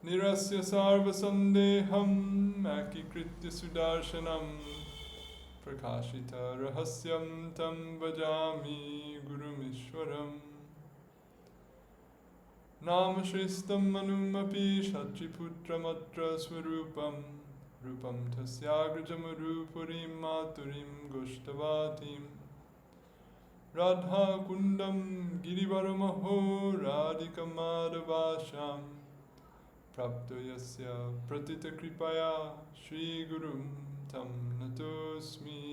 nirasya sarva sandeham akikritya sudarshanam prakashita rahasyam tam vajami gurumishwaram namashristam manumapi shatriputramatra swarupam rupam tasyagrajamarupurim maturim goshtavatim radha kundam girivaramaho radhikamadavasham prapto yasya pratita kripaya shri gurum tam natosmi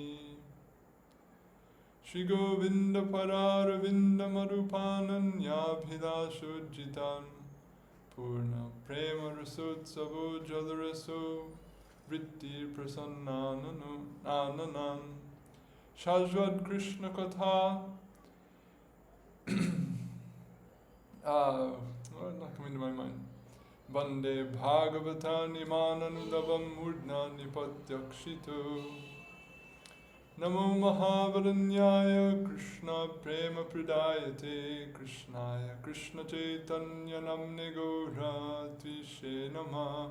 Shri Govinda Pararavinda Marupananyabhidashujjitan Purna Prema Rasotsavo Jalaraso Vritti Prasannananan Shajvad Krishna Katha not coming to my mind. Vande Bhagavatani Mananudabam Murdna Nipatyakshito Namo Mahavaranyaya Krishna Prema Pradayate Krishnaya Krishna Chaitanya Namne Gaura Tvishe Nama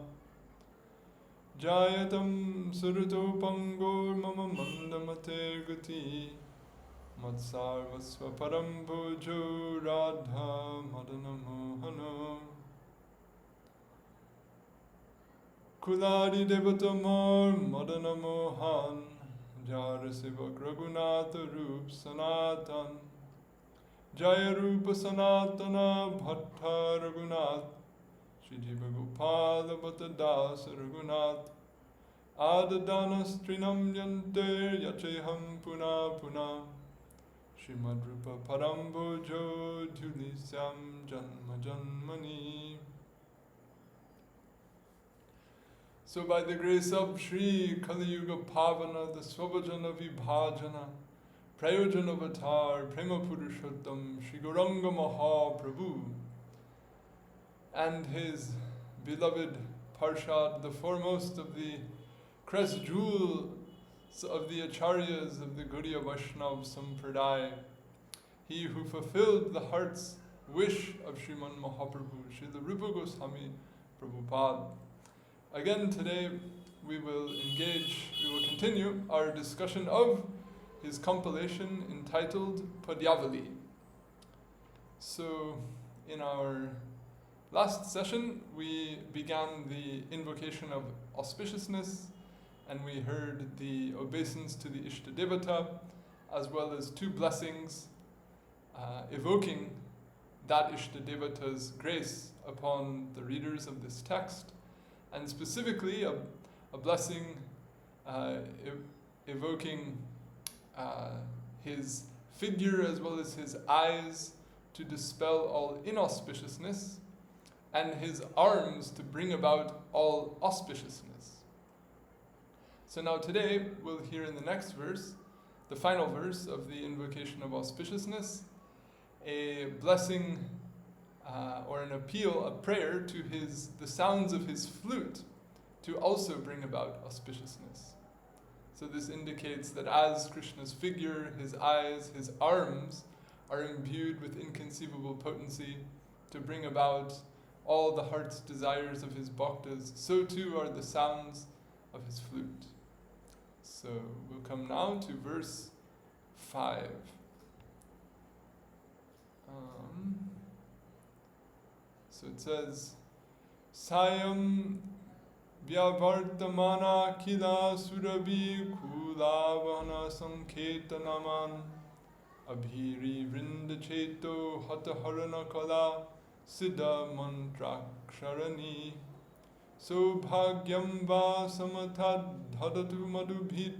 Jayatam Suruto Pangor Mama Mandamate Gati Matsarvasva Parambojo Radha Madana Mohano Kuladi Devatamar Madana Mohan Jara Sivak Raghunatha Rup Sanatan Jaya Rupa Sanatana Bhatta Raghunath Shri Jiva Gopala Bhatta Das Raghunath Adadana Strinam Yanter Yacheham Puna Puna Srimad Rupa Parambojo Dhūlī-lavaḥ Janma Janmani. So by the grace of Shri Kali-yuga Pavana, the Svabhajana Vibhajana, Prayojana Avatar, Prema Purushottam, Shri Gauranga Mahaprabhu, and his beloved Parshad, the foremost of the crest jewels of the Acharyas of the Gaudiya Vaishnava Sampradaya, he who fulfilled the heart's wish of Sriman Mahaprabhu, Srila Rupa Goswami Prabhupada. Again today we will continue our discussion of his compilation entitled Padyavali. So in our last session we began the invocation of auspiciousness and we heard the obeisance to the Ishtadevata as well as two blessings evoking that Ishtadevata's grace upon the readers of this text, and specifically a blessing evoking his figure as well as his eyes to dispel all inauspiciousness, and his arms to bring about all auspiciousness. So now today we'll hear in the next verse, the final verse of the invocation of auspiciousness, a blessing or an appeal, a prayer to the sounds of his flute to also bring about auspiciousness. So this indicates that as Krishna's figure, his eyes, his arms are imbued with inconceivable potency to bring about all the heart's desires of his bhaktas, so too are the sounds of his flute. So we'll come now to verse 5. So it says, Sāyaṁ vyavardhamana kila surabhi kulavana sanketanaman abhīrī-vṛnda-ceto haṭha-haraṇa-kalā-siddha-mantrākṣarāṇi saubhāgyaṁ va samantād dadhatu madhu-bhid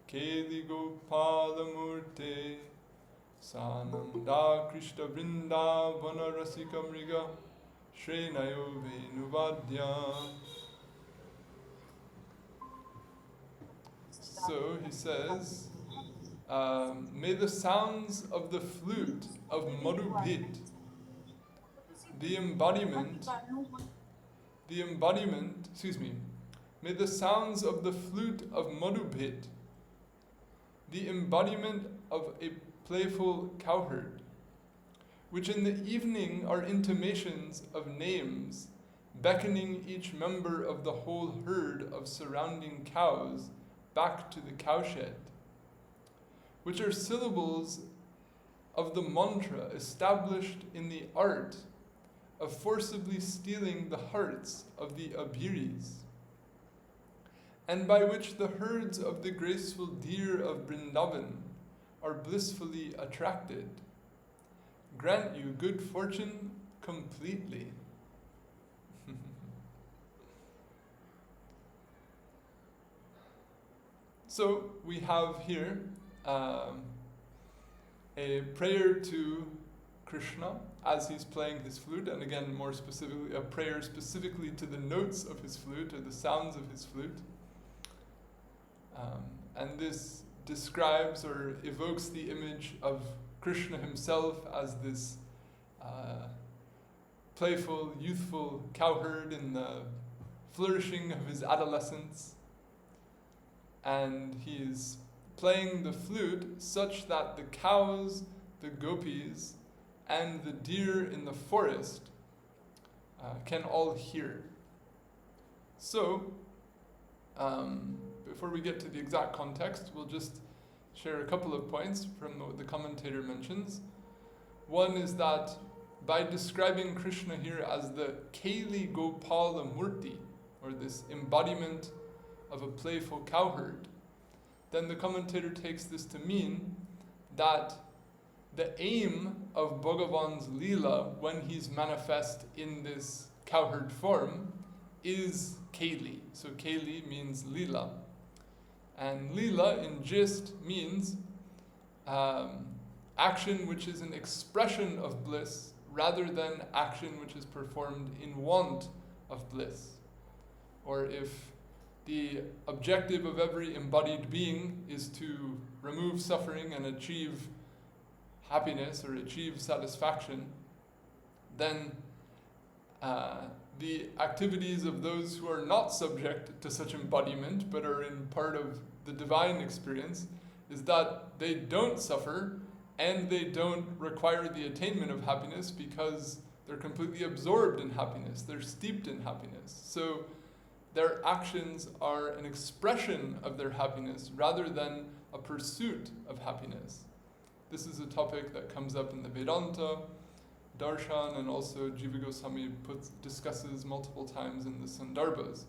keli-gopāla-mūrteḥ sānanda Kṛṣṇa Vṛndāvana rasika mriga Shrenayo veṇu-nādāḥ. So he says, may the sounds of the flute of Madhu-bhid, may the sounds of the flute of Madhu-bhid, the embodiment of a playful cowherd, which in the evening are intimations of names beckoning each member of the whole herd of surrounding cows back to the cowshed, which are syllables of the mantra established in the art of forcibly stealing the hearts of the abhīrīs, and by which the herds of the graceful deer of Vṛndāvana are blissfully attracted. Grant you good fortune completely. So we have here a prayer to Kṛṣṇa as he's playing his flute, and again, more specifically, a prayer specifically to the notes of his flute, or the sounds of his flute. And this describes or evokes the image of Kṛṣṇa himself as this playful, youthful cowherd in the flourishing of his adolescence. And he is playing the flute such that the cows, the gopis, and the deer in the forest can all hear. So, before we get to the exact context, we'll just share a couple of points from what the commentator mentions. One is that by describing Kṛṣṇa here as the keli-gopāla-mūrteḥ, or this embodiment of a playful cowherd, then the commentator takes this to mean that the aim of Bhagavan's Leela when he's manifest in this cowherd form is keli. So keli means Leela. And Leela in gist means action which is an expression of bliss rather than action which is performed in want of bliss. Or if the objective of every embodied being is to remove suffering and achieve happiness or achieve satisfaction, then the activities of those who are not subject to such embodiment but are in part of the divine experience is that they don't suffer and they don't require the attainment of happiness because they're completely absorbed in happiness, they're steeped in happiness. So their actions are an expression of their happiness rather than a pursuit of happiness. This is a topic that comes up in the Vedanta, Darshan, and also Jiva Goswami discusses multiple times in the Sandarbhas,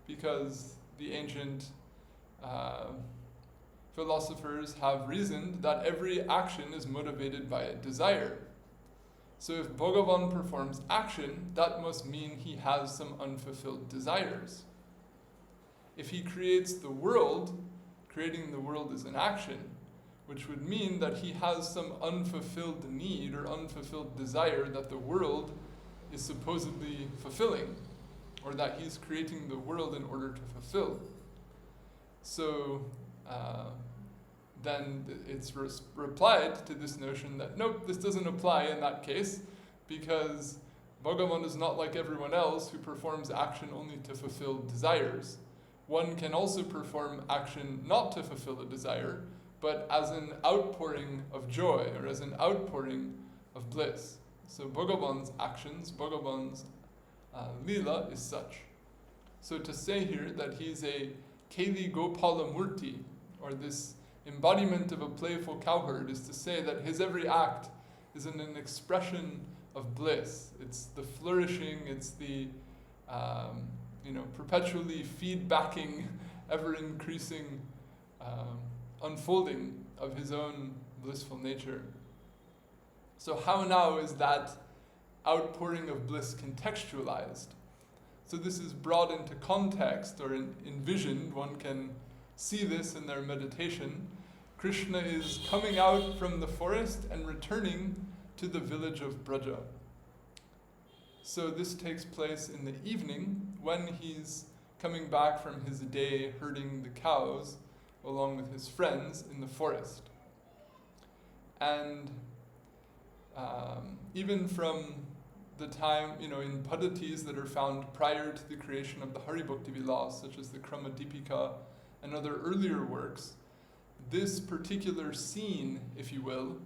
because the ancient philosophers have reasoned that every action is motivated by a desire. So if Bhagavan performs action, that must mean he has some unfulfilled desires. If he creates the world, creating the world is an action, which would mean that he has some unfulfilled need or unfulfilled desire that the world is supposedly fulfilling, or that he's creating the world in order to fulfill. So then it's replied to this notion that nope, this doesn't apply in that case, because Bhagavan is not like everyone else who performs action only to fulfill desires. One can also perform action not to fulfill a desire, but as an outpouring of joy or as an outpouring of bliss. So Bhagavan's actions, Bhagavan's Leela is such. So to say here that he's a keli-gopāla-mūrteḥ, or this embodiment of a playful cowherd, is to say that his every act is an expression of bliss. It's the flourishing, it's the perpetually feedbacking, ever-increasing unfolding of his own blissful nature. So how now is that outpouring of bliss contextualized? So this is brought into context or envisioned. One can see this in their meditation. Kṛṣṇa is coming out from the forest and returning to the village of Braja. So this takes place in the evening when he's coming back from his day herding the cows along with his friends in the forest. And even from the time, in padhatis that are found prior to the creation of the Haribhakti-vilas, such as the Krama-dipika and other earlier works, this particular scene, if you will,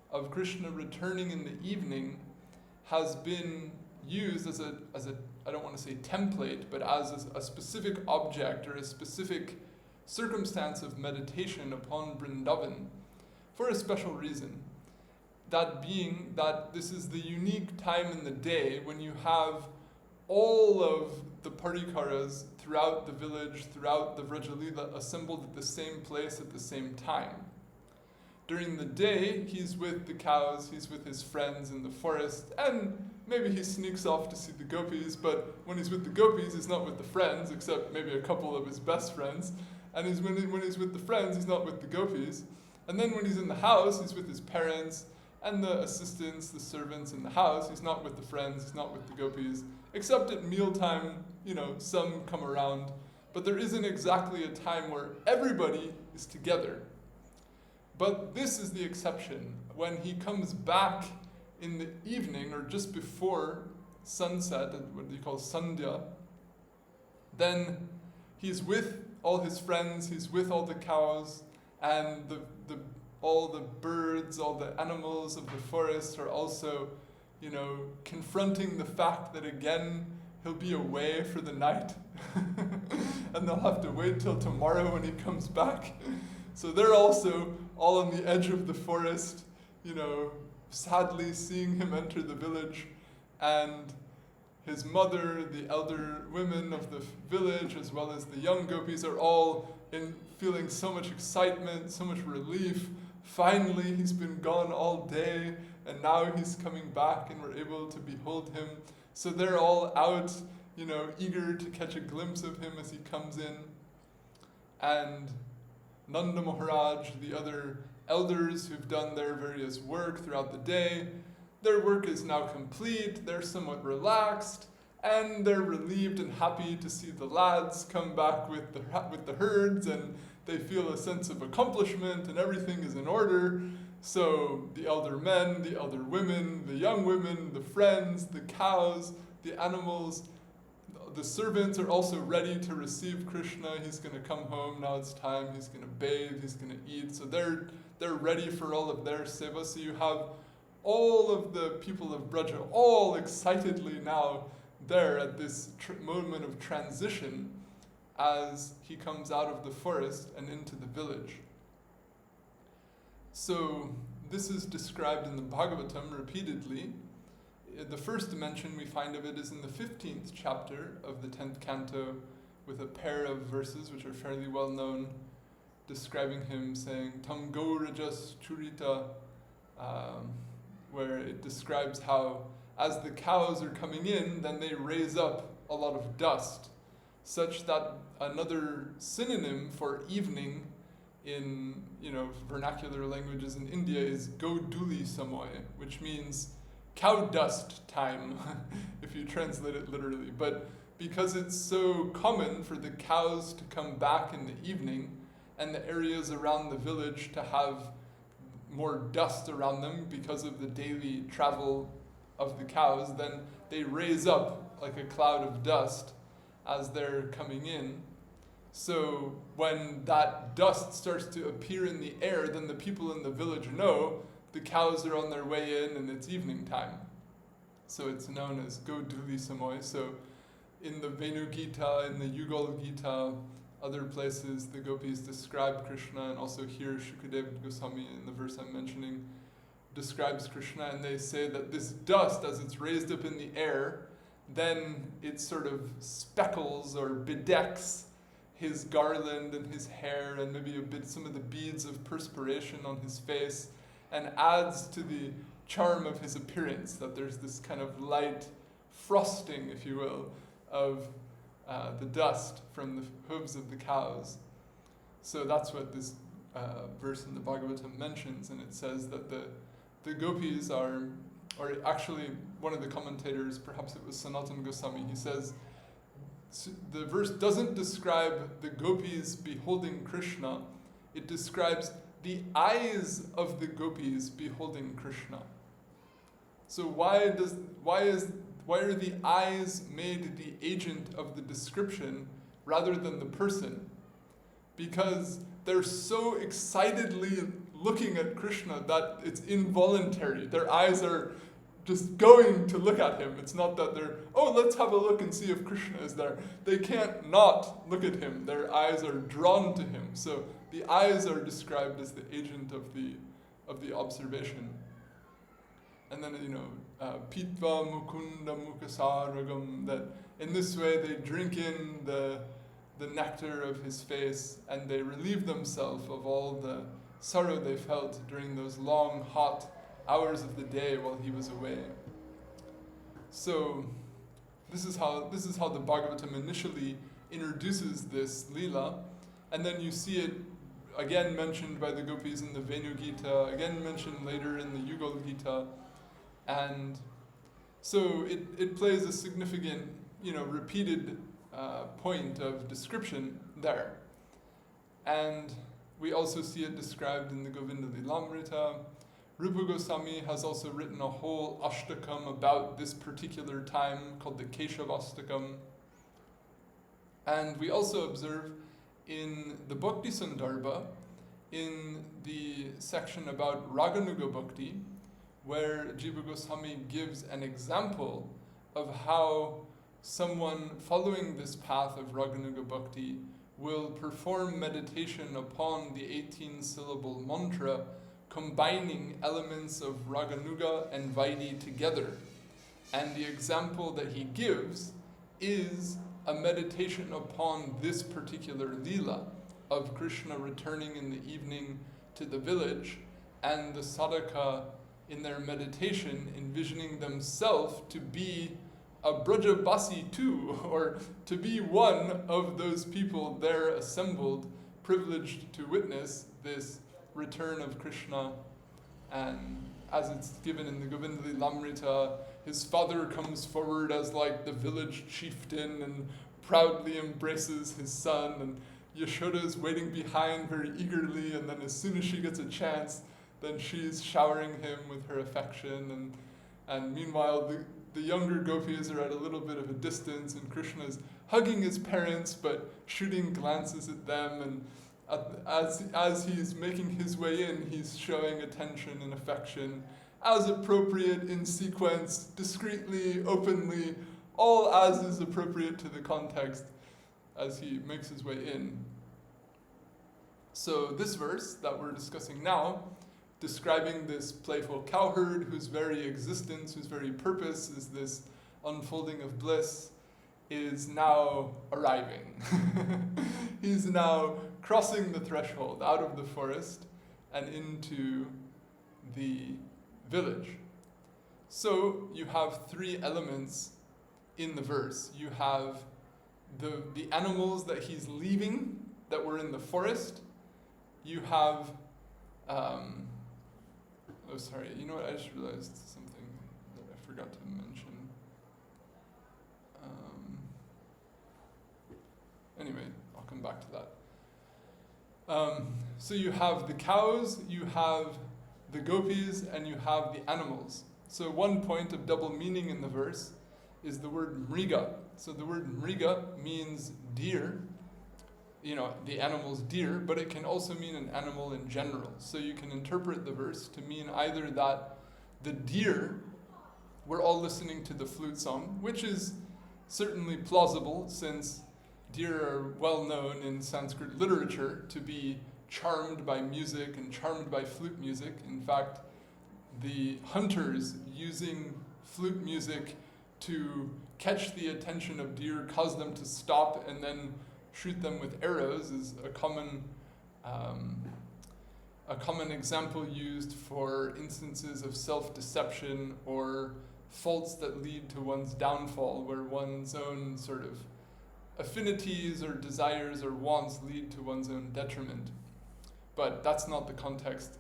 of Kṛṣṇa returning in the evening has been used as a I don't want to say template, but as a specific object or a specific circumstance of meditation upon Vṛndavan for a special reason. That being that this is the unique time in the day when you have all of the parikaras throughout the village, throughout the Vrajalila, assembled at the same place at the same time. During the day, he's with the cows, he's with his friends in the forest, and maybe he sneaks off to see the gopis, but when he's with the gopis, he's not with the friends, except maybe a couple of his best friends. And when he's with the friends, he's not with the gopis. And then when he's in the house, he's with his parents and the assistants, the servants in the house. He's not with the friends, he's not with the gopis. Except at mealtime, some come around. But there isn't exactly a time where everybody is together. But this is the exception. When he comes back in the evening, or just before sunset, what you call sandhya, then he's with all his friends, he's with all the cows, and all the birds, all the animals of the forest are also, confronting the fact that again he'll be away for the night, and they'll have to wait till tomorrow when he comes back. So they're also all on the edge of the forest, sadly seeing him enter the village, and his mother, the elder women of the village, as well as the young gopis, are all feeling so much excitement, so much relief. Finally, he's been gone all day, and now he's coming back, and we're able to behold him. So they're all out, eager to catch a glimpse of him as he comes in. And Nanda Maharaj, the other elders who've done their various work throughout the day, their work is now complete, they're somewhat relaxed, and they're relieved and happy to see the lads come back with the herds, and they feel a sense of accomplishment and everything is in order. So the elder men, the elder women, the young women, the friends, the cows, the animals, the servants are also ready to receive Kṛṣṇa. He's going to come home, now it's time, he's going to bathe, he's going to eat. So they're ready for all of their seva. So you have all of the people of Braja all excitedly now there at this moment of transition as he comes out of the forest and into the village. So this is described in the Bhagavatam repeatedly. The first mention we find of it is in the 15th chapter of the 10th canto, with a pair of verses which are fairly well known, describing him saying, Tam Gaurajas Churita, where it describes how as the cows are coming in, then they raise up a lot of dust, such that another synonym for evening in vernacular languages in India is go dhūlī-lavaḥ, which means cow dust time, if you translate it literally. But because it's so common for the cows to come back in the evening and the areas around the village to have more dust around them because of the daily travel of the cows, then they raise up like a cloud of dust as they're coming in. So when that dust starts to appear in the air, then the people in the village know the cows are on their way in and it's evening time. So it's known as Go dhūlī-lavaḥ. So in the Veṇu-gīta, in the Yugal-gīta, other places the gopis describe Kṛṣṇa, and also here Shukadeva Goswami in the verse I'm mentioning describes Kṛṣṇa, and they say that this dust, as it's raised up in the air, then it sort of speckles or bedecks his garland and his hair and maybe some of the beads of perspiration on his face, and adds to the charm of his appearance, that there's this kind of light frosting, if you will, of the dust from the hooves of the cows. So that's what this verse in the Bhagavatam mentions, and it says that the gopis are, or actually one of the commentators, perhaps it was Sanatana Goswami, he says, the verse doesn't describe the gopis beholding Kṛṣṇa, it describes the eyes of the gopis beholding Kṛṣṇa. So why are the eyes made the agent of the description rather than the person? Because they're so excitedly looking at Kṛṣṇa that it's involuntary. Their eyes are just going to look at him. It's not that they're, oh, let's have a look and see if Kṛṣṇa is there. They can't not look at him. Their eyes are drawn to him. So the eyes are described as the agent of the observation. And then, pitva mukunda mukasaragam, that in this way they drink in the nectar of his face, and they relieve themselves of all the sorrow they felt during those long, hot hours of the day while he was away. So this is how the Bhagavatam initially introduces this Leela, and then you see it again mentioned by the gopis in the Veṇu-gīta, again mentioned later in the Yugal-gīta, and so it plays a significant, repeated point of description there. And we also see it described in the Govinda-lilamrita. Rupa Goswami has also written a whole ashtakam about this particular time called the Keshavastakam. And we also observe in the Bhakti Sandarbha, in the section about Raganuga Bhakti, where Jiva Goswami gives an example of how someone following this path of Raganuga Bhakti will perform meditation upon the 18-syllable mantra, combining elements of Raganuga and Vaidhi together. And the example that he gives is a meditation upon this particular Leela of Kṛṣṇa returning in the evening to the village, and the sadhaka in their meditation envisioning themselves to be a Brajabasi too, or to be one of those people there assembled, privileged to witness this return of Kṛṣṇa. And as it's given in the Govinda-lilamrita, his father comes forward as like the village chieftain and proudly embraces his son, and Yashoda is waiting behind very eagerly, and then as soon as she gets a chance, then she's showering him with her affection, and meanwhile the younger gopis are at a little bit of a distance, and Kṛṣṇa is hugging his parents but shooting glances at them, and as he's making his way in, he's showing attention and affection as appropriate, in sequence, discreetly, openly, all as is appropriate to the context as he makes his way in. So this verse that we're discussing now, describing this playful cowherd whose very existence, whose very purpose is this unfolding of bliss, is now arriving. He's now crossing the threshold out of the forest and into the village. So you have three elements in the verse. You have the animals that he's leaving that were in the forest. You have oh, sorry, you know what, I just realized something that I forgot to mention. Anyway, I'll come back to that. So you have the cows, you have the gopis, and you have the animals. So one point of double meaning in the verse is the word mriga. So the word mriga means deer, the animal's deer, but it can also mean an animal in general. So you can interpret the verse to mean either that the deer were all listening to the flute song, which is certainly plausible since deer are well known in Sanskrit literature to be charmed by music and charmed by flute music. In fact, the hunters using flute music to catch the attention of deer, cause them to stop and then shoot them with arrows is a common example used for instances of self-deception or faults that lead to one's downfall, where one's own sort of affinities or desires or wants lead to one's own detriment. But that's not the context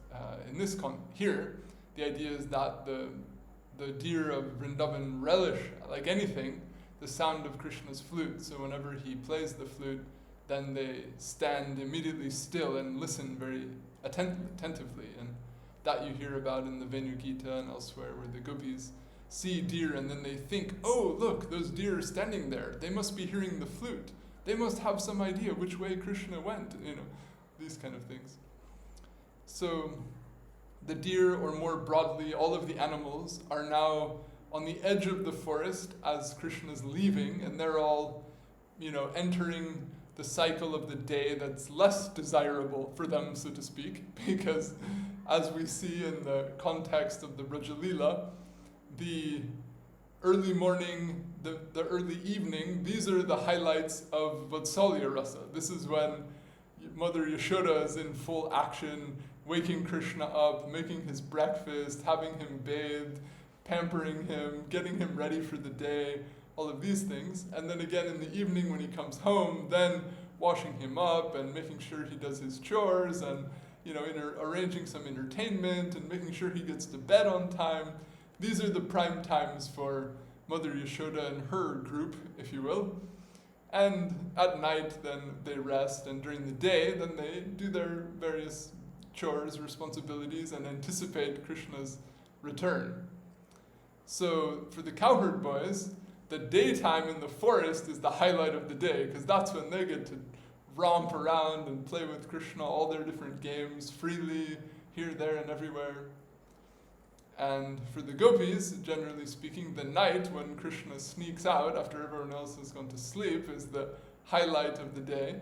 in this here. The idea is that the deer of Vṛndavan relish, like anything, the sound of Krishna's flute. So whenever he plays the flute, then they stand immediately still and listen very attentively. And that you hear about in the Veṇu-gīta and elsewhere, where the gopis see deer and then they think, oh, look, those deer are standing there. They must be hearing the flute. They must have some idea which way Kṛṣṇa went, these kind of things. So the deer, or more broadly, all of the animals, are now on the edge of the forest as Krishna's leaving, and they're all, entering the cycle of the day that's less desirable for them, so to speak, because as we see in the context of the Braja-lila, the early morning, the early evening, these are the highlights of Vatsalya Rasa. This is when Mother Yashoda is in full action, waking Krishna up, making his breakfast, having him bathed, pampering him, getting him ready for the day, all of these things. And then again in the evening when he comes home, then washing him up and making sure he does his chores and arranging some entertainment and making sure he gets to bed on time. These are the prime times for Mother Yashoda and her group, if you will. And at night, then they rest, and during the day, then they do their various chores, responsibilities, and anticipate Krishna's return. So for the cowherd boys, the daytime in the forest is the highlight of the day, because that's when they get to romp around and play with Krishna, all their different games, freely, here, there, and everywhere. And for the gopis, generally speaking, the night when Krishna sneaks out after everyone else has gone to sleep is the highlight of the day.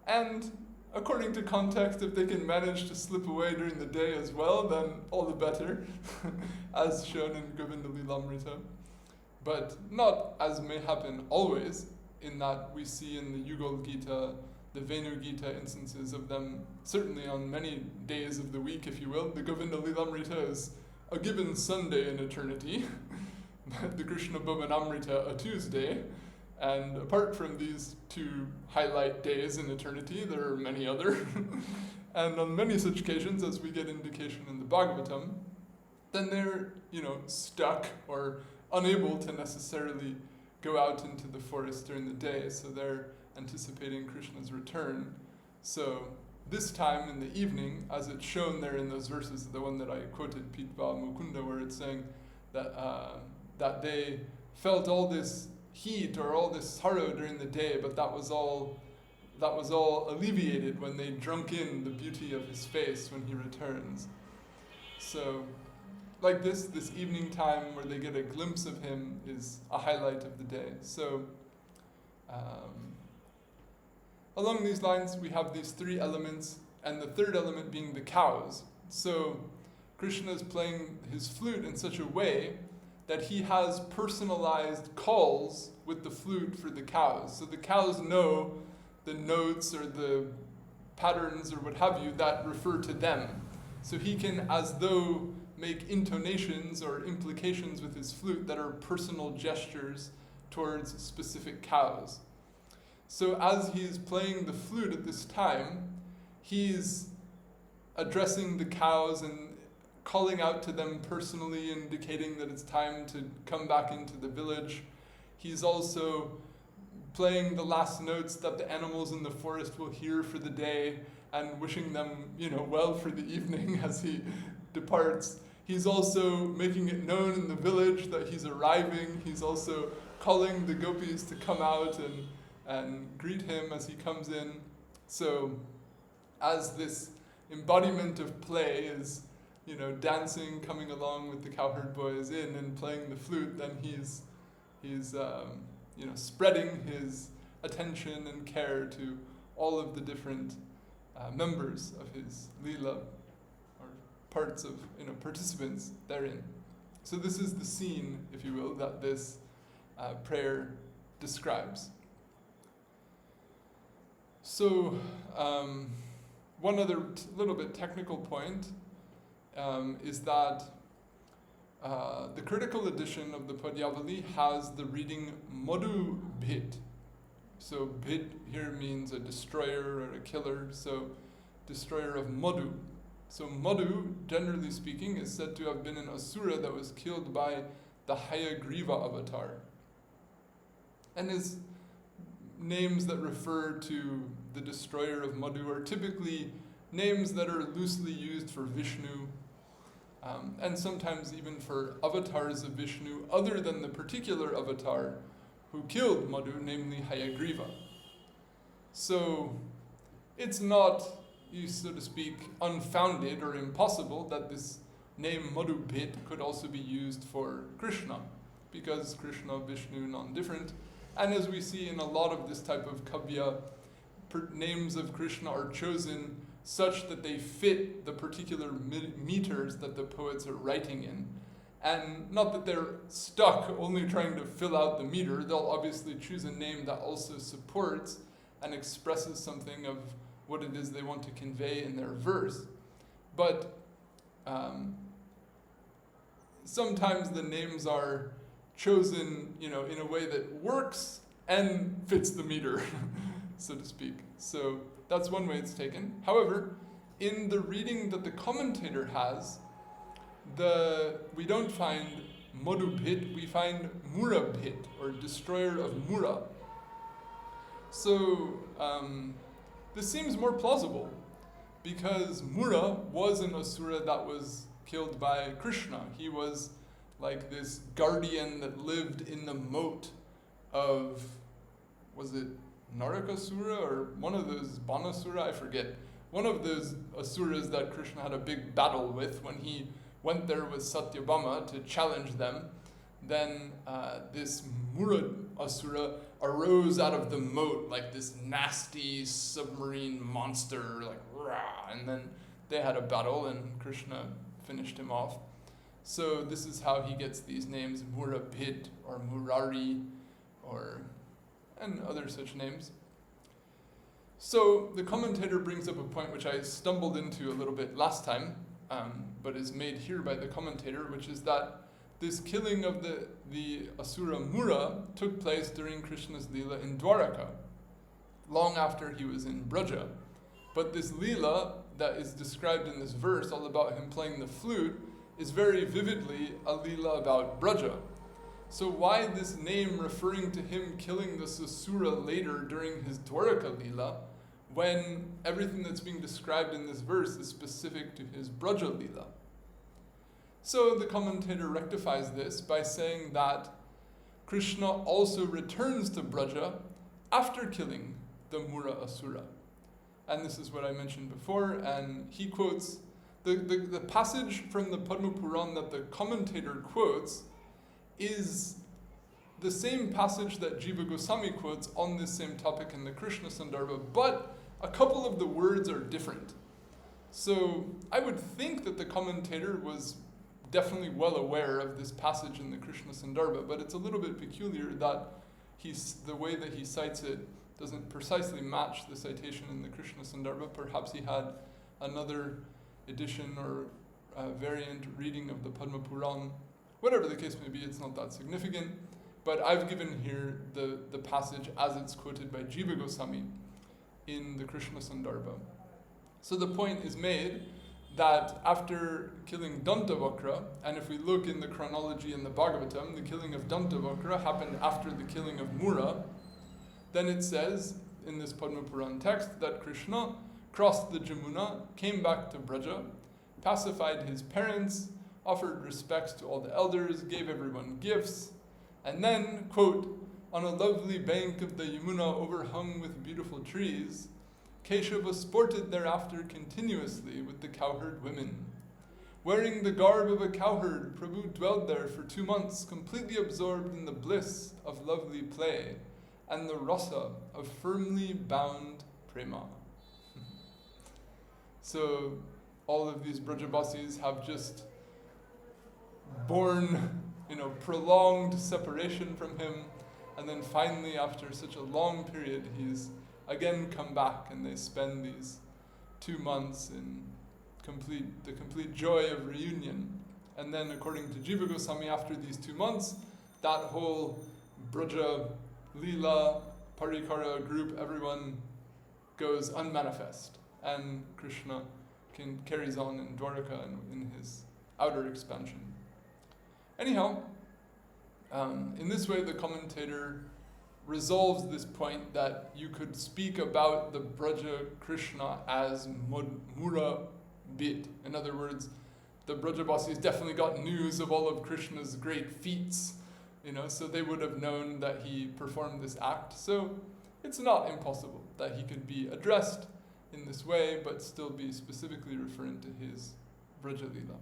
And according to context, if they can manage to slip away during the day as well, then all the better, as shown in Govinda-lilamrita. But not as may happen always, in that we see in the Yugal Gita, the Veṇu-gita instances of them, certainly on many days of the week, if you will. The Govinda-lilamrita is a given Sunday in eternity, the Krishna Bhavanamrita a Tuesday, and apart from these two highlight days in eternity, there are many other. And on many such occasions, as we get indication in the Bhagavatam, then they're, stuck or unable to necessarily go out into the forest during the day, so they're anticipating Krishna's return. So this time in the evening, as it's shown there in those verses, the one that I quoted, Pitva Mukunda, where it's saying that that they felt all this heat or all this sorrow during the day, but that was all alleviated when they drunk in the beauty of his face when he returns. So, like this evening time where they get a glimpse of him is a highlight of the day. So, along these lines, we have these three elements, and the third element being the cows. So Krishna is playing his flute in such a way that he has personalized calls with the flute for the cows. So the cows know the notes or the patterns or what have you that refer to them. So he can, as though, make intonations or implications with his flute that are personal gestures towards specific cows. So as he's playing the flute at this time, he's addressing the cows and calling out to them personally, indicating that it's time to come back into the village. He's also playing the last notes that the animals in the forest will hear for the day and wishing them, well for the evening as he departs. He's also making it known in the village that he's arriving. He's also calling the gopis to come out and greet him as he comes in. So as this embodiment of play is, dancing, coming along with the cowherd boys in and playing the flute, then he's spreading his attention and care to all of the different members of his lila, or parts of, participants therein. So this is the scene, if you will, that this prayer describes. So, one other little bit technical point is that the critical edition of the Padyavali has the reading Madhu-bhid. So bhid here means a destroyer or a killer, so destroyer of Madhu. So Madhu, generally speaking, is said to have been an asura that was killed by the Hayagriva avatar. And his names that refer to the destroyer of Madhu are typically names that are loosely used for Vishnu, and sometimes even for avatars of Vishnu other than the particular avatar who killed Madhu, namely Hayagriva. So it's not, so to speak, unfounded or impossible that this name Madhu-bhid could also be used for Kṛṣṇa, because Kṛṣṇa, Vishnu, non-different. And as we see in a lot of this type of kavya, names of Kṛṣṇa are chosen such that they fit the particular meters that the poets are writing in. And not that they're stuck only trying to fill out the meter, they'll obviously choose a name that also supports and expresses something of what it is they want to convey in their verse. But sometimes the names are chosen, in a way that works and fits the meter, so to speak. So that's one way it's taken. However, in the reading that the commentator has, we don't find Madhu-bhid, we find Mura-bhid, or destroyer of Mura. So this seems more plausible, because Mura was an asura that was killed by Kṛṣṇa. He was like this guardian that lived in the moat of, was it Narakasura or one of those Banasura? I forget. One of those asuras that Kṛṣṇa had a big battle with when he went there with Satyabhama to challenge them. Then this Mura asura arose out of the moat like this nasty submarine monster, like rah, and then they had a battle and Kṛṣṇa finished him off. So this is how he gets these names, Mura-bhid or Murari, and other such names. So the commentator brings up a point which I stumbled into a little bit last time, but is made here by the commentator, which is that this killing of the asura Mura took place during Krishna's Leela in Dwaraka, long after he was in Braja. But this Leela that is described in this verse, all about him playing the flute, is very vividly a Leela about Braja. So why this name referring to him killing this asura later during his Dwaraka Leela, when everything that's being described in this verse is specific to his Braja Leela? So the commentator rectifies this by saying that Kṛṣṇa also returns to Braja after killing the Mura asura. And this is what I mentioned before, and he quotes the passage from the Padma Puran that the commentator quotes is the same passage that Jiva Goswami quotes on this same topic in the Krishna Sandarbha, but a couple of the words are different. So I would think that the commentator was definitely well aware of this passage in the Krishna Sandarbha, but it's a little bit peculiar that the way that he cites it doesn't precisely match the citation in the Krishna Sandarbha. Perhaps he had another edition or variant reading of the Padma Puran. Whatever the case may be, it's not that significant. But I've given here the passage as it's quoted by Jiva Goswami in the Krishna Sandarbha. So the point is made that after killing Dantavakra, and if we look in the chronology in the Bhagavatam, the killing of Dantavakra happened after the killing of Mura, then it says in this Padma Puran text that Kṛṣṇa crossed the Jamuna, came back to Braja, pacified his parents, offered respects to all the elders, gave everyone gifts, and then, quote, on a lovely bank of the Yamuna overhung with beautiful trees, Keshava sported thereafter continuously with the cowherd women. Wearing the garb of a cowherd, Prabhu dwelled there for 2 months, completely absorbed in the bliss of lovely play and the rasa of firmly bound prema. So all of these Brajabasis have just borne, prolonged separation from him, and then finally, after such a long period, he's again come back, and they spend these 2 months in the complete joy of reunion. And then, according to Jiva Goswami, after these 2 months, that whole Braja, Leela, Parikara group, everyone goes unmanifest, and Kṛṣṇa carries on in Dwaraka and in his outer expansion. Anyhow, in this way the commentator resolves this point that you could speak about the Braja Kṛṣṇa as Mura-bhid. In other words, the Brajabasis definitely got news of all of Kṛṣṇa's great feats, so they would have known that he performed this act. So it's not impossible that he could be addressed in this way, but still be specifically referring to his Braja Leela.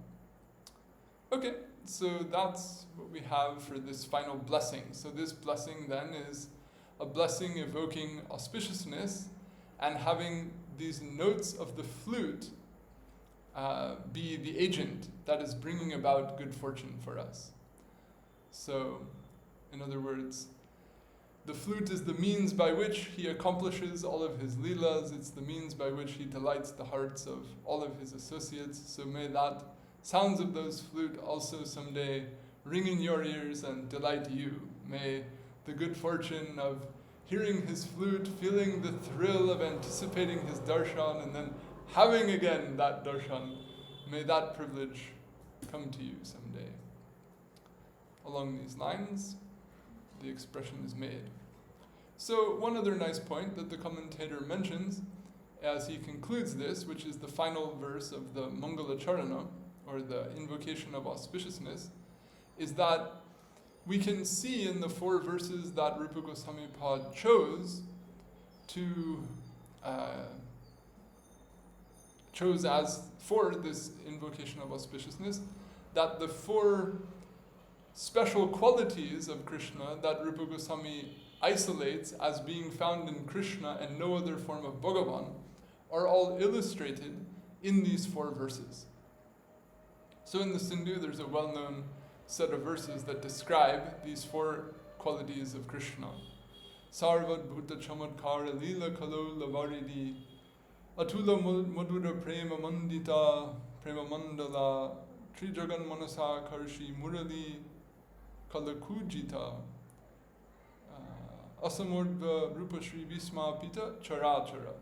Okay, so that's what we have for this final blessing. So this blessing then is a blessing evoking auspiciousness and having these notes of the flute be the agent that is bringing about good fortune for us. So, in other words, the flute is the means by which he accomplishes all of his leelas. It's the means by which he delights the hearts of all of his associates. So may that sounds of those flute also someday ring in your ears and delight you. May the good fortune of hearing his flute, feeling the thrill of anticipating his darshan, and then having again that darshan, may that privilege come to you someday. Along these lines, the expression is made. So one other nice point that the commentator mentions as he concludes this, which is the final verse of the Mangala-charana, or the invocation of auspiciousness, is that we can see in the 4 verses that Rupa Goswami Pad chose as for this invocation of auspiciousness, that the 4 special qualities of Kṛṣṇa that Rupa Goswami isolates as being found in Kṛṣṇa and no other form of Bhagavan are all illustrated in these 4 verses. So in the Sindhu, there's a well-known set of verses that describe these 4 qualities of Kṛṣṇa. Sarvat bhuta chamatkara lila kalo lavaridi atula madhura prema mandita prema mandala trijagan manasa karshi murali kalakujita asamurdva rupa shri visma pita charachara.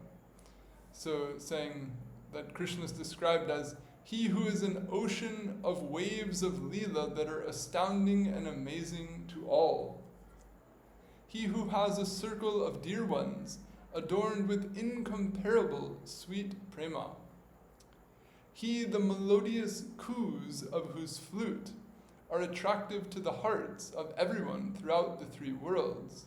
So saying that Krishna is described as he who is an ocean of waves of Leela that are astounding and amazing to all. He who has a circle of dear ones adorned with incomparable sweet prema. He, the melodious coos of whose flute are attractive to the hearts of everyone throughout the 3 worlds.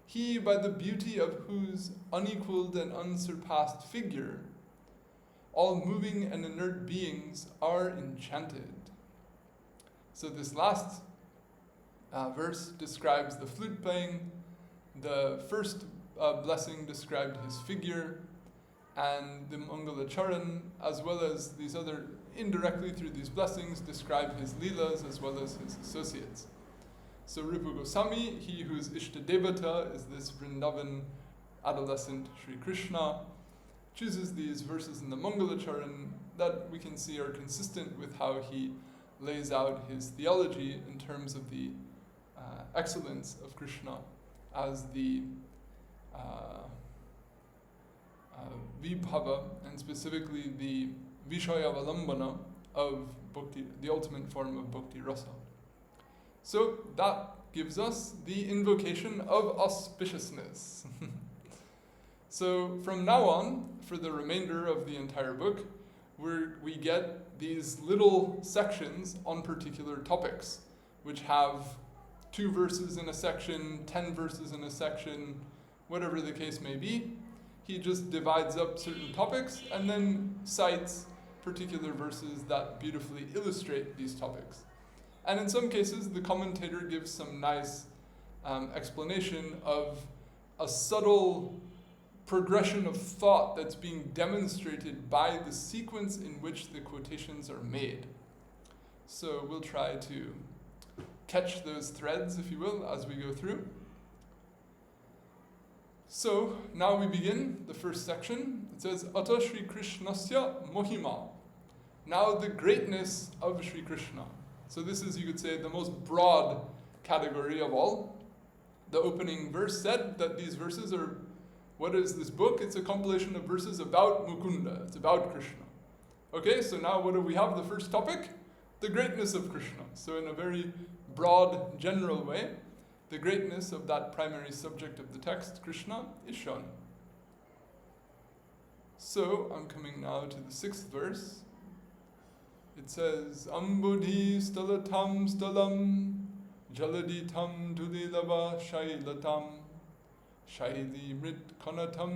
He, by the beauty of whose unequaled and unsurpassed figure, all moving and inert beings are enchanted. So this last verse describes the flute playing. The first blessing described his figure, and the Mangala-charan, as well as these other, indirectly through these blessings, describe his leelas as well as his associates. So Rupa Goswami, he whose Ishta Devata is this Vṛndavan adolescent Sri Kṛṣṇa, chooses these verses in the Mangala-charan that we can see are consistent with how he lays out his theology in terms of the excellence of Kṛṣṇa as the vibhava, and specifically the vishaya-valambana of bhakti, the ultimate form of bhakti rasa. So that gives us the invocation of auspiciousness. So from now on, for the remainder of the entire book, we get these little sections on particular topics, which have 2 verses in a section, 10 verses in a section, whatever the case may be. He just divides up certain topics and then cites particular verses that beautifully illustrate these topics. And in some cases, the commentator gives some nice explanation of a subtle progression of thought that's being demonstrated by the sequence in which the quotations are made. So we'll try to catch those threads, if you will, as we go through. So now we begin the first section. It says, Ata Shri Krishnasya Mohima. Now the greatness of Shri Kṛṣṇa. So this is, you could say, the most broad category of all. The opening verse said that these verses are, what is this book? It's a compilation of verses about Mukunda. It's about Kṛṣṇa. Okay, so now what do we have? The first topic? The greatness of Kṛṣṇa. So in a very broad, general way, the greatness of that primary subject of the text, Kṛṣṇa, is shown. So I'm coming now to the 6th verse. It says, Ambhobhiḥ sthalatāṁ sthalam, jaladhitāṁ dhūlī-lavaḥ sthalatāṁ, shaili mṛt-kaṇatāṁ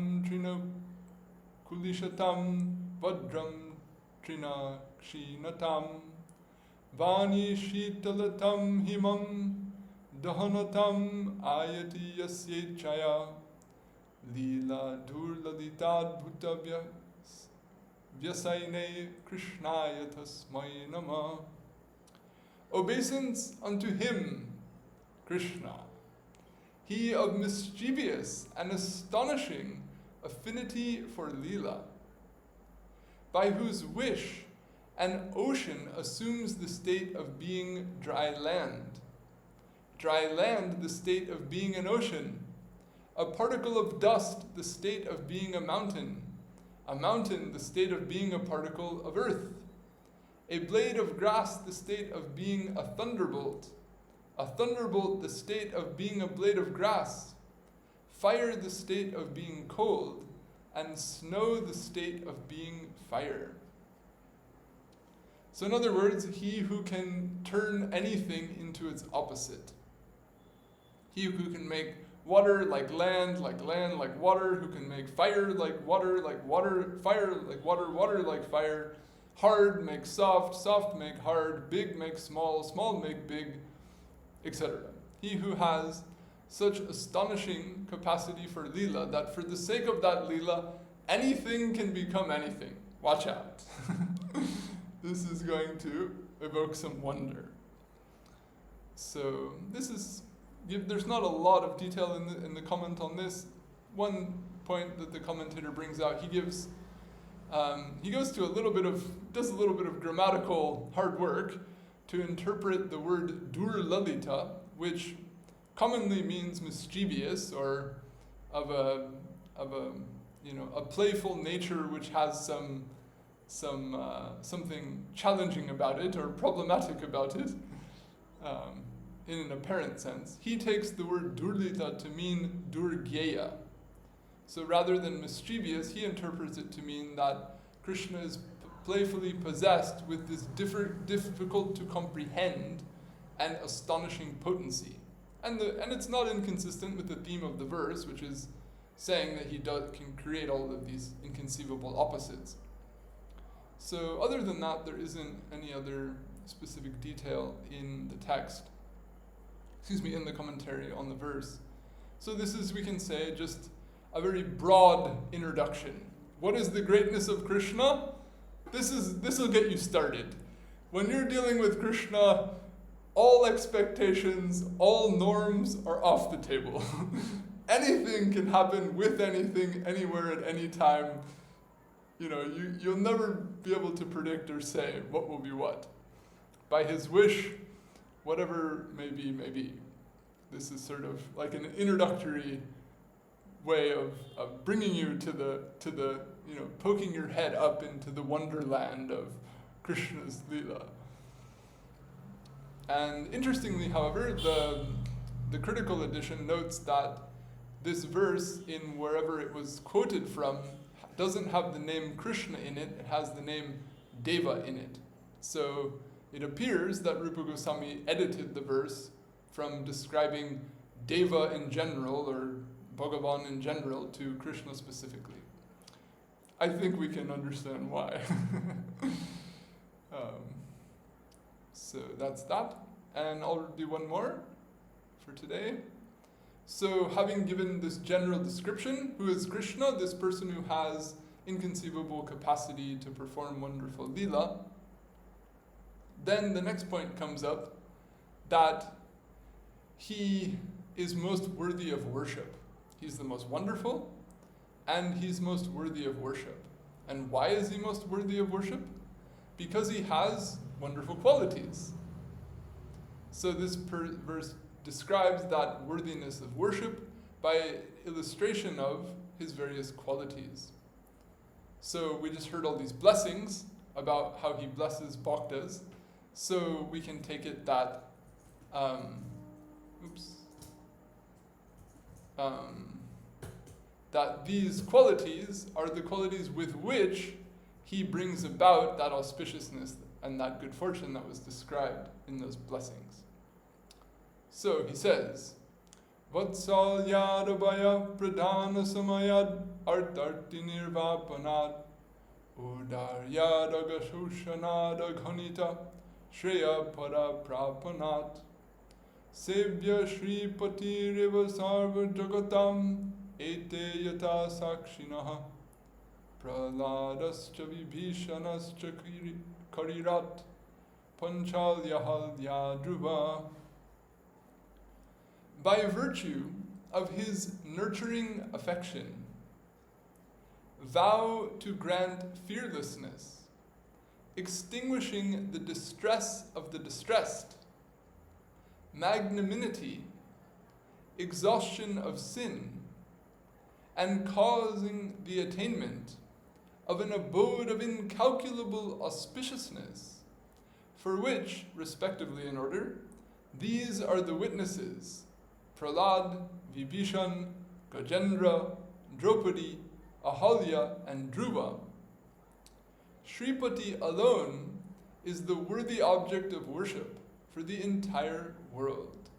tṛṇa-kṣīṇatām, vajram tṛṇa-kṣīṇatām, vāni sthalatāṁ himam dahanatam ayati yasyechaya lila dhūlī-lavaḥ bhutavya vyasaine Kṛṣṇāya tasmai namah. Obeisance unto him, Kṛṣṇa, he of mischievous and astonishing affinity for Leela, by whose wish an ocean assumes the state of being dry land, the state of being an ocean, a particle of dust the state of being a mountain the state of being a particle of earth, a blade of grass the state of being a thunderbolt the state of being a blade of grass, fire the state of being cold, and snow the state of being fire. So in other words, he who can turn anything into its opposite. He who can make water like land like water, who can make fire like water, fire like water, water like fire, hard make soft, soft make hard, big make small, small make big, etc. He who has such astonishing capacity for Leela that for the sake of that Leela, anything can become anything. Watch out. This is going to evoke some wonder. So this is, there's not a lot of detail in the comment on this. One point that the commentator brings out, he goes to does a little bit of grammatical hard work to interpret the word dur-lalita, which commonly means mischievous or of a playful nature which has something challenging about it or problematic about it. In an apparent sense, he takes the word durlita to mean durgyeya. So rather than mischievous, he interprets it to mean that Krishna is playfully possessed with this difficult to comprehend and astonishing potency. And it's not inconsistent with the theme of the verse, which is saying that he can create all of these inconceivable opposites. So other than that, there isn't any other specific detail in the text. In the commentary on the verse. So this is, we can say, just a very broad introduction. What is the greatness of Krishna? This will get you started. When you're dealing with Krishna, all expectations, all norms are off the table. Anything can happen with anything, anywhere, at any time. You'll never be able to predict or say what will be what. By his wish, whatever may be. This is sort of like an introductory way of bringing you to the poking your head up into the wonderland of Krishna's Leela. And interestingly, however, the critical edition notes that this verse, in wherever it was quoted from, doesn't have the name Krishna in it, it has the name Deva in it. So it appears that Rupa Goswami edited the verse from describing Deva in general, or Bhagavan in general, to Krishna specifically. I think we can understand why. So that's that. And I'll do one more for today. So having given this general description, who is Krishna, this person who has inconceivable capacity to perform wonderful Leela, then the next point comes up that he is most worthy of worship. He's the most wonderful, and he's most worthy of worship. And why is he most worthy of worship? Because he has wonderful qualities. So this verse describes that worthiness of worship by illustration of his various qualities. So we just heard all these blessings about how he blesses bhaktas. So we can take it that that these qualities are the qualities with which he brings about that auspiciousness and that good fortune that was described in those blessings. So he says, Vatsalyadabhaya pradhana samayad artarti nirvapanad udaryadagashoshanadā ghanita Shreya para prapanat. Sevya Shripati-riva sarva jagatam ete yata sakshinaha. Praladascha vibhishanascha karirat panchalyahaldya dhruva. By virtue of his nurturing affection, vow to grant fearlessness, extinguishing the distress of the distressed, magnanimity, exhaustion of sin, and causing the attainment of an abode of incalculable auspiciousness, for which, respectively in order, these are the witnesses: Prahlad, Vibhishan, Gajendra, Draupadi, Ahalya, and Dhruva. Shripati alone is the worthy object of worship for the entire world.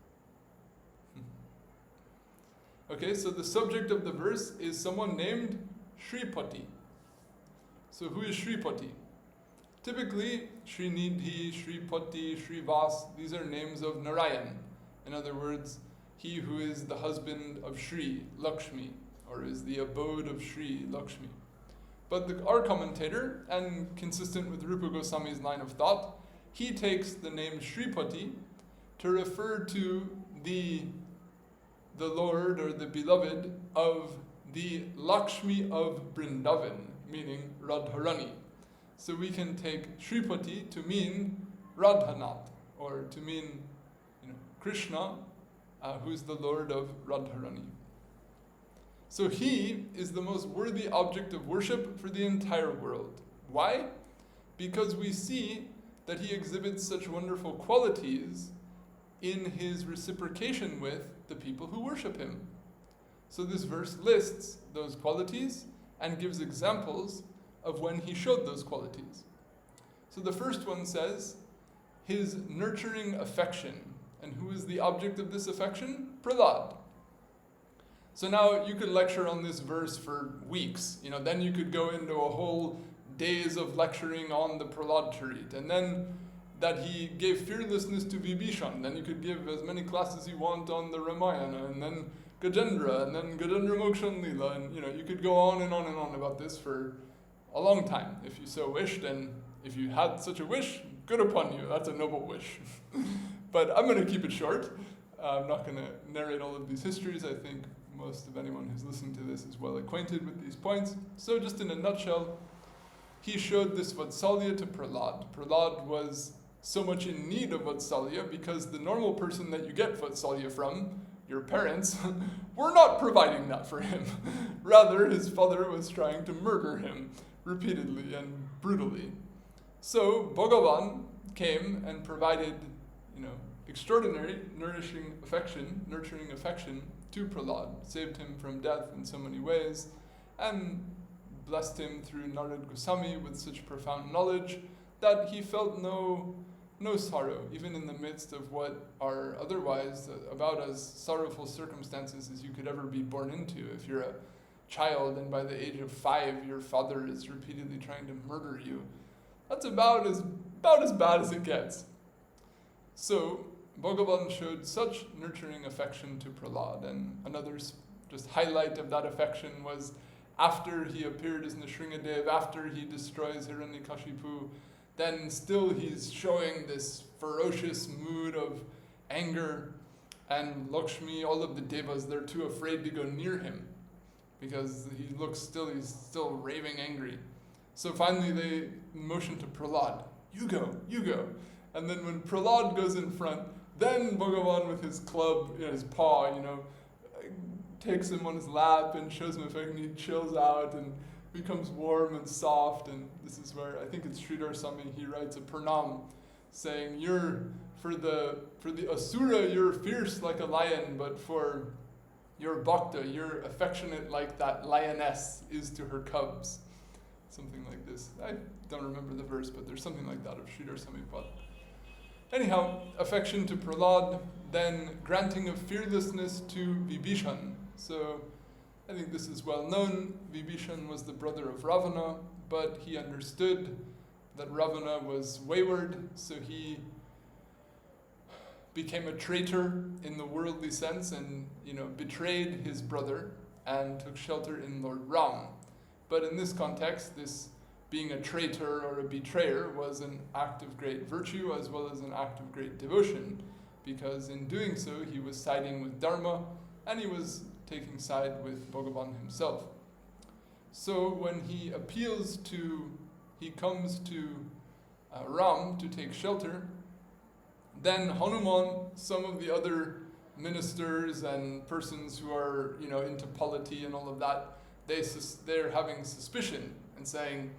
Okay, so the subject of the verse is someone named Shripati. So who is Shripati? Typically, Srinidhi, Shripati, Shrivas, these are names of Narayan. In other words, he who is the husband of Shri, Lakshmi, or is the abode of Shri, Lakshmi. But our commentator, and consistent with Rupa Goswami's line of thought, he takes the name Shripati to refer to the Lord or the beloved of the Lakshmi of Vṛndavan, meaning Radharani. So we can take Shripati to mean Radhanath, or to mean Kṛṣṇa, who's the Lord of Radharani. So he is the most worthy object of worship for the entire world. Why? Because we see that he exhibits such wonderful qualities in his reciprocation with the people who worship him. So this verse lists those qualities and gives examples of when he showed those qualities. So the first one says, his nurturing affection. And who is the object of this affection? Prahlad. So now you could lecture on this verse for weeks. Then you could go into a whole days of lecturing on the Prahlad Charit. And then that he gave fearlessness to Vibhishan. Then you could give as many classes you want on the Ramayana. And then Gajendra. And then Gajendra Mokshan Lila. And you could go on and on and on about this for a long time, if you so wished. And if you had such a wish, good upon you. That's a noble wish. But I'm going to keep it short. I'm not going to narrate all of these histories. I think most of anyone who's listening to this is well acquainted with these points. So just in a nutshell, he showed this Vatsalya to Prahlad. Prahlad was so much in need of Vatsalya because the normal person that you get Vatsalya from, your parents, were not providing that for him. Rather, his father was trying to murder him repeatedly and brutally. So Bhagavan came and provided extraordinary nurturing affection to Prahlad, saved him from death in so many ways, and blessed him through Narad Goswami with such profound knowledge that he felt no sorrow, even in the midst of what are otherwise about as sorrowful circumstances as you could ever be born into. If you're a child and by the age of 5 your father is repeatedly trying to murder you, that's about as bad as it gets. So Bhagavan showed such nurturing affection to Prahlad, and another just highlight of that affection was after he appeared as Nrsimhadev, after he destroys Hiranyakashipu, then still he's showing this ferocious mood of anger, and Lakshmi, all of the devas, they're too afraid to go near him because he's still raving angry. So finally they motion to Prahlad, you go. And then when Prahlad goes in front, then Bhagavan with his club, his paw, takes him on his lap and shows him affection. He chills out and becomes warm and soft. And this is where I think it's Sridhar Swami, he writes a pranam saying, for the asura, you're fierce like a lion, but for your bhakta, you're affectionate like that lioness is to her cubs. Something like this. I don't remember the verse, but there's something like that of Sridhar Swami Pad. Anyhow, affection to Prahlad, then granting of fearlessness to Vibhishan. So I think this is well known. Vibhishan was the brother of Ravana, but he understood that Ravana was wayward, so he became a traitor in the worldly sense and, betrayed his brother and took shelter in Lord Ram. But in this context, this being a traitor or a betrayer was an act of great virtue as well as an act of great devotion, because in doing so he was siding with Dharma and he was taking side with Bhagavan himself. So when he comes to Ram to take shelter, then Hanuman, some of the other ministers and persons who are, into polity and all of that, they're having suspicion and saying,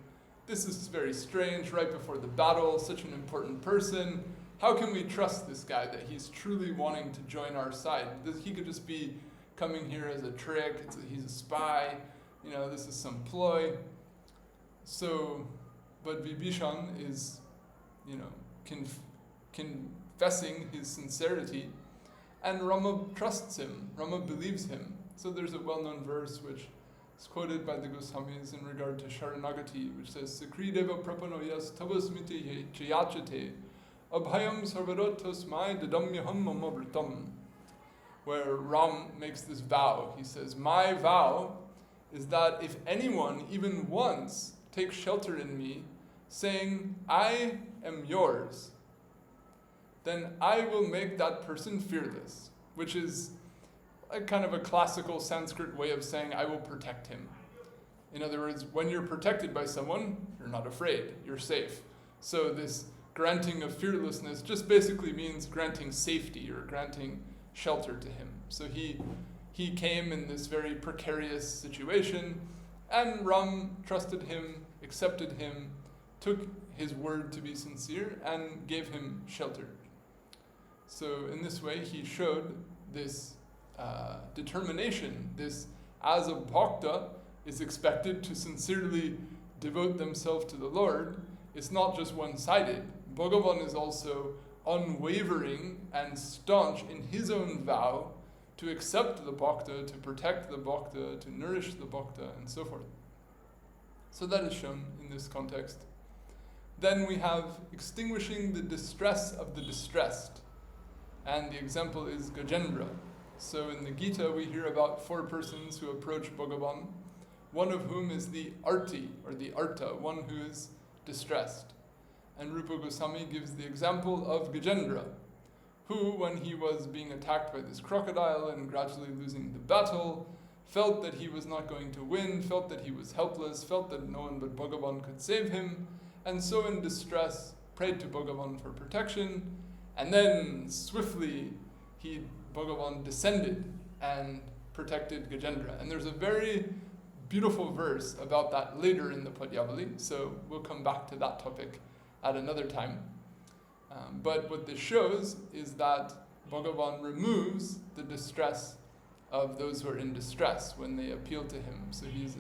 this is very strange, right before the battle, such an important person. How can we trust this guy that he's truly wanting to join our side? He could just be coming here as a trick, he's a spy, this is some ploy. So, but Vibhishan is, confessing his sincerity, and Rama trusts him, Rama believes him. So there's a well-known verse which is quoted by the Goswamis in regard to Sharanagati, which says, Sakrideva prapanoyas tavasmiti chayachate abhayam sarvarotasmai dadamyaham mamavritam, where Ram makes this vow. He says, my vow is that if anyone even once takes shelter in me, saying, I am yours, then I will make that person fearless, which is a kind of a classical Sanskrit way of saying, I will protect him. In other words, when you're protected by someone, you're not afraid, you're safe. So this granting of fearlessness just basically means granting safety or granting shelter to him. So he came in this very precarious situation, and Ram trusted him, accepted him, took his word to be sincere, and gave him shelter. So in this way, he showed this determination. This, as a bhakta, is expected to sincerely devote themselves to the Lord. It's not just one-sided. Bhagavan is also unwavering and staunch in his own vow to accept the bhakta, to protect the bhakta, to nourish the bhakta, and so forth. So that is shown in this context. Then we have extinguishing the distress of the distressed. And the example is Gajendra. So in the Gita we hear about 4 persons who approach Bhagavan, one of whom is the arti, or the arta, one who is distressed. And Rupa Goswami gives the example of Gajendra, who, when he was being attacked by this crocodile and gradually losing the battle, felt that he was not going to win, felt that he was helpless, felt that no one but Bhagavan could save him, and so in distress prayed to Bhagavan for protection, and then swiftly Bhagavan descended and protected Gajendra. And there's a very beautiful verse about that later in the Padyavali, so we'll come back to that topic at another time. But what this shows is that Bhagavan removes the distress of those who are in distress when they appeal to him. So he's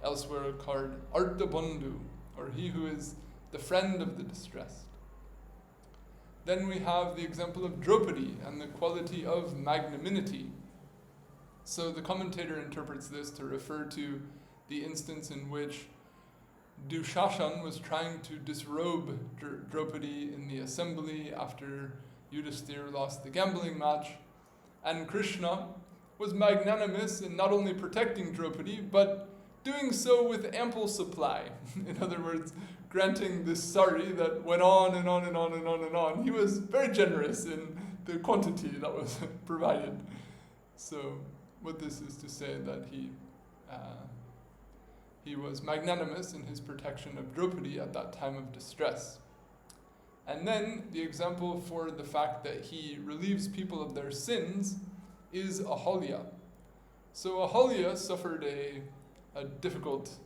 elsewhere called Arta Bandhu, or he who is the friend of the distressed. Then we have the example of Draupadi and the quality of magnanimity. So the commentator interprets this to refer to the instance in which Dushashan was trying to disrobe Draupadi in the assembly after Yudhisthira lost the gambling match, and Kṛṣṇa was magnanimous in not only protecting Draupadi, but doing so with ample supply. In other words, granting this sari that went on and on and on and on and on. He was very generous in the quantity that was provided. So what this is to say that he was magnanimous in his protection of Draupadi at that time of distress. And then the example for the fact that he relieves people of their sins is Ahalya. So Ahalya suffered a difficult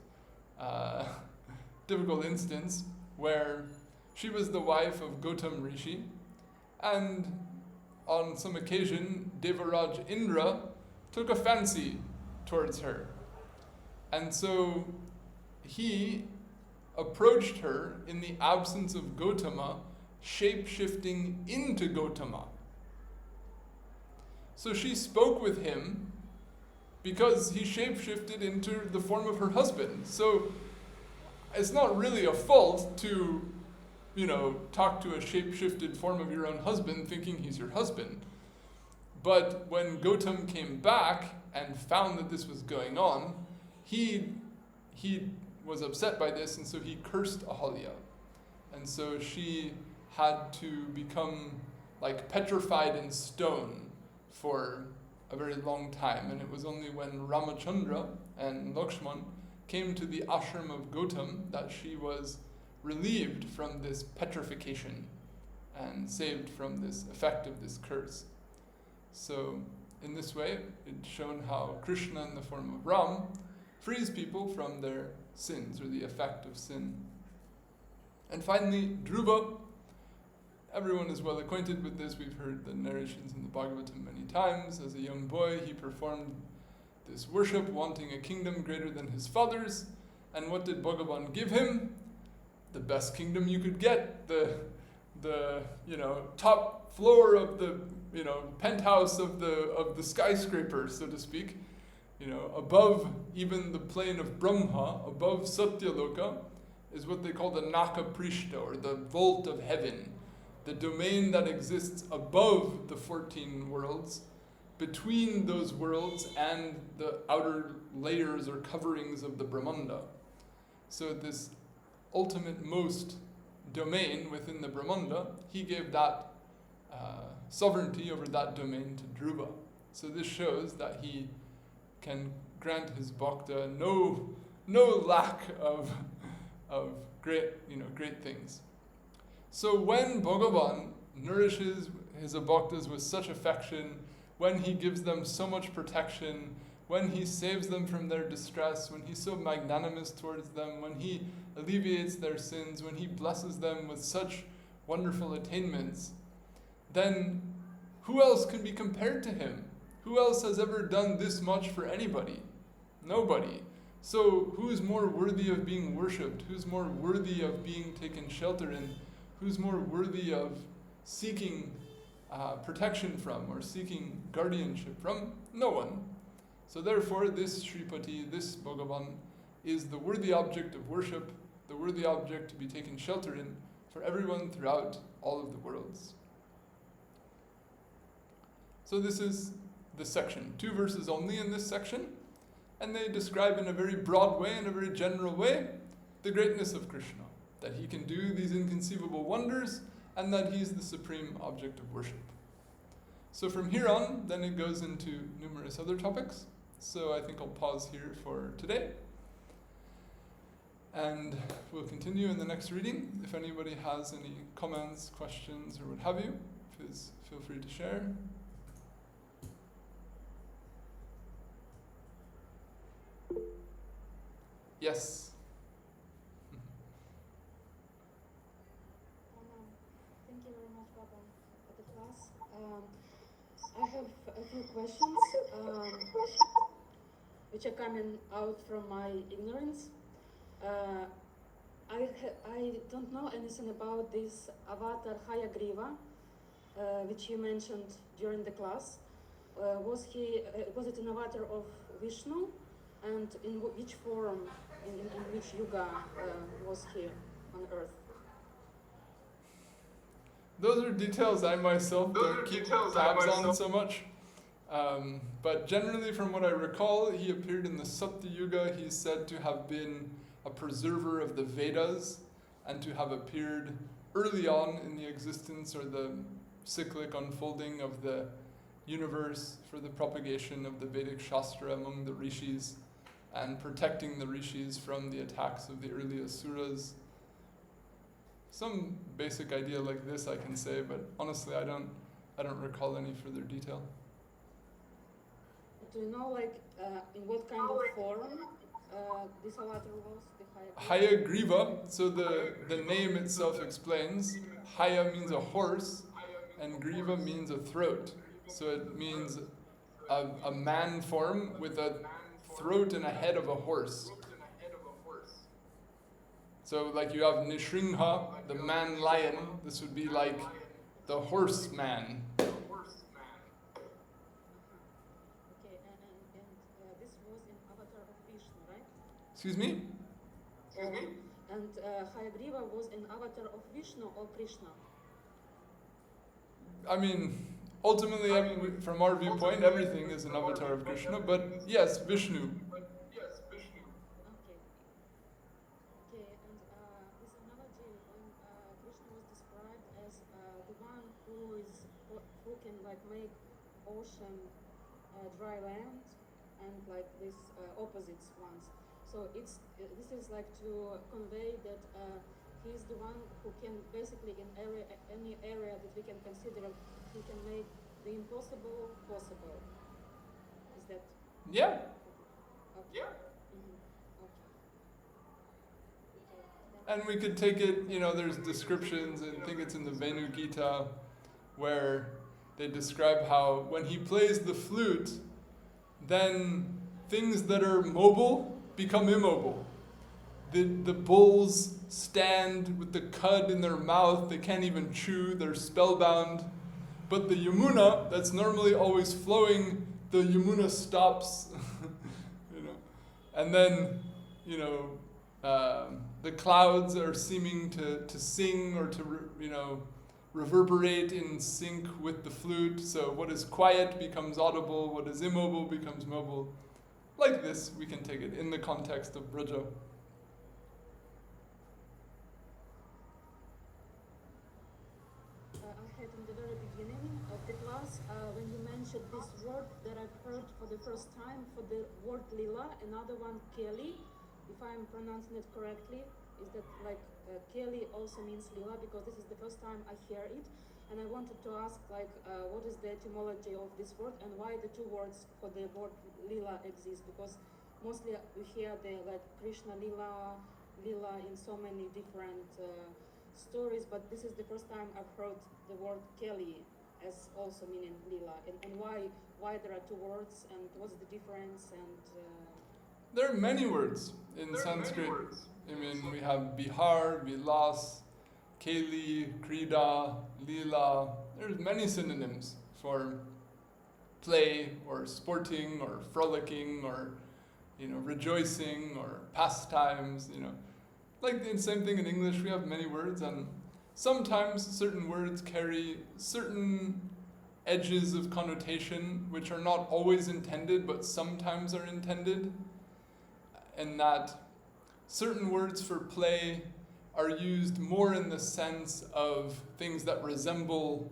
instance where she was the wife of Gautam Rishi, and on some occasion Devaraj Indra took a fancy towards her. And so he approached her in the absence of Gautama, shape-shifting into Gautama. So she spoke with him because he shape-shifted into the form of her husband. So it's not really a fault to talk to a shape-shifted form of your own husband thinking he's your husband. But when Gautam came back and found that this was going on, he was upset by this, and so he cursed Ahalya. And so she had to become like petrified in stone for a very long time. And it was only when Ramachandra and Lakshman came to the ashram of Gautam that she was relieved from this petrification and saved from this effect of this curse. So in this way, it's shown how Krishna in the form of Ram frees people from their sins, or the effect of sin. And finally, Dhruva. Everyone is well acquainted with this. We've heard the narrations in the Bhagavatam many times. As a young boy, he performed this worship, wanting a kingdom greater than his father's. And what did Bhagavan give him? The best kingdom you could get, the top floor of the penthouse of the skyscraper, so to speak. Above even the plane of Brahma, above Satyaloka, is what they call the Naka Prishta, or the vault of heaven, the domain that exists above the 14 worlds, between those worlds and the outer layers or coverings of the Brahmanda. So this ultimate most domain within the Brahmanda, he gave that sovereignty over that domain to Dhruva. So this shows that he can grant his bhakta no lack of great things. So when Bhagavan nourishes his bhaktas with such affection, when he gives them so much protection, when he saves them from their distress, when he's so magnanimous towards them, when he alleviates their sins, when he blesses them with such wonderful attainments, then who else can be compared to him? Who else has ever done this much for anybody? Nobody. So who's more worthy of being worshipped? Who's more worthy of being taken shelter in? Who's more worthy of seeking protection from, or seeking guardianship from? No one. So therefore, this Shripati, this Bhagavan, is the worthy object of worship, the worthy object to be taken shelter in for everyone throughout all of the worlds. So this is the section. 2 verses only in this section, and they describe in a very broad way, in a very general way, the greatness of Krishna, that he can do these inconceivable wonders, and that he's the supreme object of worship. So from here on, then it goes into numerous other topics. So I think I'll pause here for today. And we'll continue in the next reading. If anybody has any comments, questions, or what have you, please feel free to share. Yes. Thank you very much, Papa, for the class. I have a few questions which are coming out from my ignorance. I don't know anything about this avatar Hayagriva, which you mentioned during the class. Was it an avatar of Vishnu? And in which form, in which yuga was he on earth? Those are details I myself don't keep tabs on so much. But generally, from what I recall, he appeared in the Satya Yuga. He's said to have been a preserver of the Vedas, and to have appeared early on in the existence or the cyclic unfolding of the universe for the propagation of the Vedic Shastra among the rishis, and protecting the rishis from the attacks of the early asuras. Some basic idea like this I can say, but honestly I don't recall any further detail. Do you know, in what kind of form this avatar was? The Hayagriva, so the name itself explains. Haya means a horse, and Griva means a throat. So it means a man form with a throat and a head of a horse. So like you have Nishringha, the man lion, this would be like the horseman. Okay, and this was in avatar of Vishnu, right? Excuse me? And Hayagriva was an avatar of Vishnu or Krishna. I mean, ultimately, from our viewpoint, everything is an avatar of Krishna, but yes, Vishnu. Okay. Okay, and this analogy when Krishna was described as the one who can like make ocean dry land and like these opposites ones. So this is like to convey that he's the one who can basically in any area that we can consider, he can make the impossible possible. Is that? Yeah. Okay. Yeah. Mm-hmm. Okay. And we could take it, there's descriptions, I think it's in the Veṇu-gīta, where they describe how when he plays the flute, then things that are mobile become immobile. The bulls stand with the cud in their mouth, they can't even chew, they're spellbound. But the Yamuna, that's normally always flowing, the Yamuna stops, And then, the clouds are seeming to sing or to, reverberate in sync with the flute. So what is quiet becomes audible, what is immobile becomes mobile. Like this, we can take it in the context of Braja. I had in the very beginning of the class, when you mentioned this word that I've heard for the first time, for the word lila, another one keli, if I'm pronouncing it correctly, is that like keli also means lila, because this is the first time I hear it. And I wanted to ask like what is the etymology of this word and why the two words for the word lila exist, because mostly we hear the like Krishna lila in so many different stories, but this is the first time I've heard the word keli as also meaning lila, and why there are two words and what's the difference, and there are many words in Sanskrit. I mean, we have bihar, vilas, keli, krida, lila. There's many synonyms for play or sporting or frolicking or rejoicing or pastimes. Like the same thing in English, we have many words, and sometimes certain words carry certain edges of connotation which are not always intended but sometimes are intended, and that certain words for play are used more in the sense of things that resemble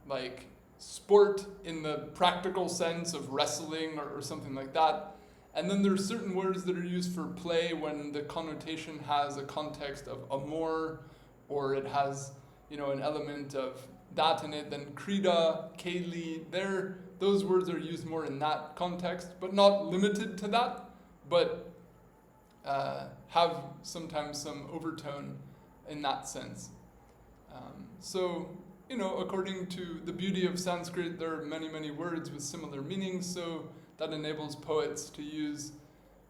like sport in the practical sense of wrestling or something like that. And then there's certain words that are used for play when the connotation has a context of amour, or it has, an element of that in it. Then krida, keli, those words are used more in that context, but not limited to that, but have sometimes some overtone in that sense. So, according to the beauty of Sanskrit, there are many, many words with similar meanings, so that enables poets to use,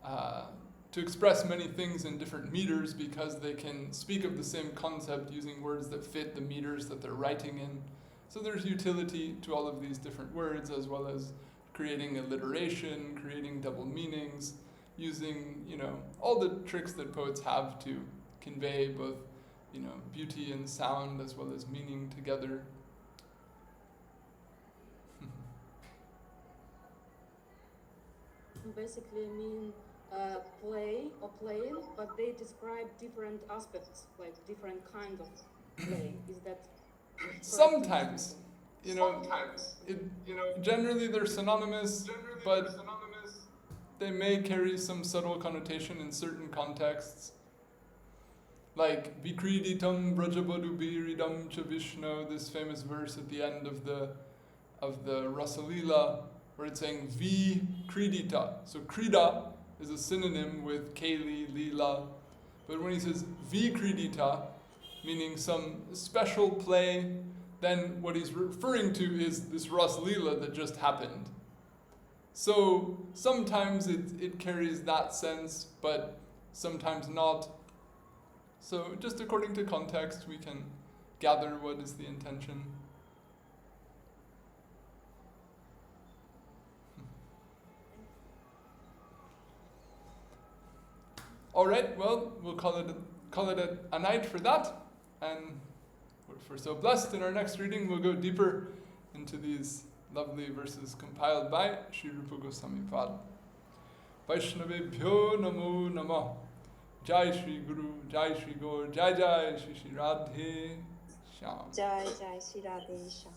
to express many things in different meters, because they can speak of the same concept using words that fit the meters that they're writing in. So there's utility to all of these different words, as well as creating alliteration, creating double meanings, using, all the tricks that poets have to convey both, beauty and sound as well as meaning together. Basically mean play or playing, but they describe different aspects, like different kind of play. Is that correct? Sometimes, generally they're synonymous, but they may carry some subtle connotation in certain contexts. Like Vikriditam Brajabadhu-bhiridam cha Vishnu, this famous verse at the end of the Rasalila, where it's saying Vi-kridita. So krida is a synonym with keli, lila. But when he says Vi-kridita, meaning some special play, then what he's referring to is this Rasalila that just happened. So sometimes it carries that sense, but sometimes not. So just according to context, we can gather what is the intention. All right, well, we'll call it a night for that, and if we're so blessed, in our next reading we'll go deeper into these lovely verses compiled by Sri Rupa Goswami Pad. Vaishnavebhyo namo namah. Jai Shri Guru, Jai Shri Gaur, Jai Jai Shri Shri Radhe Shyam. Jai Jai Shri Radhe Shyam.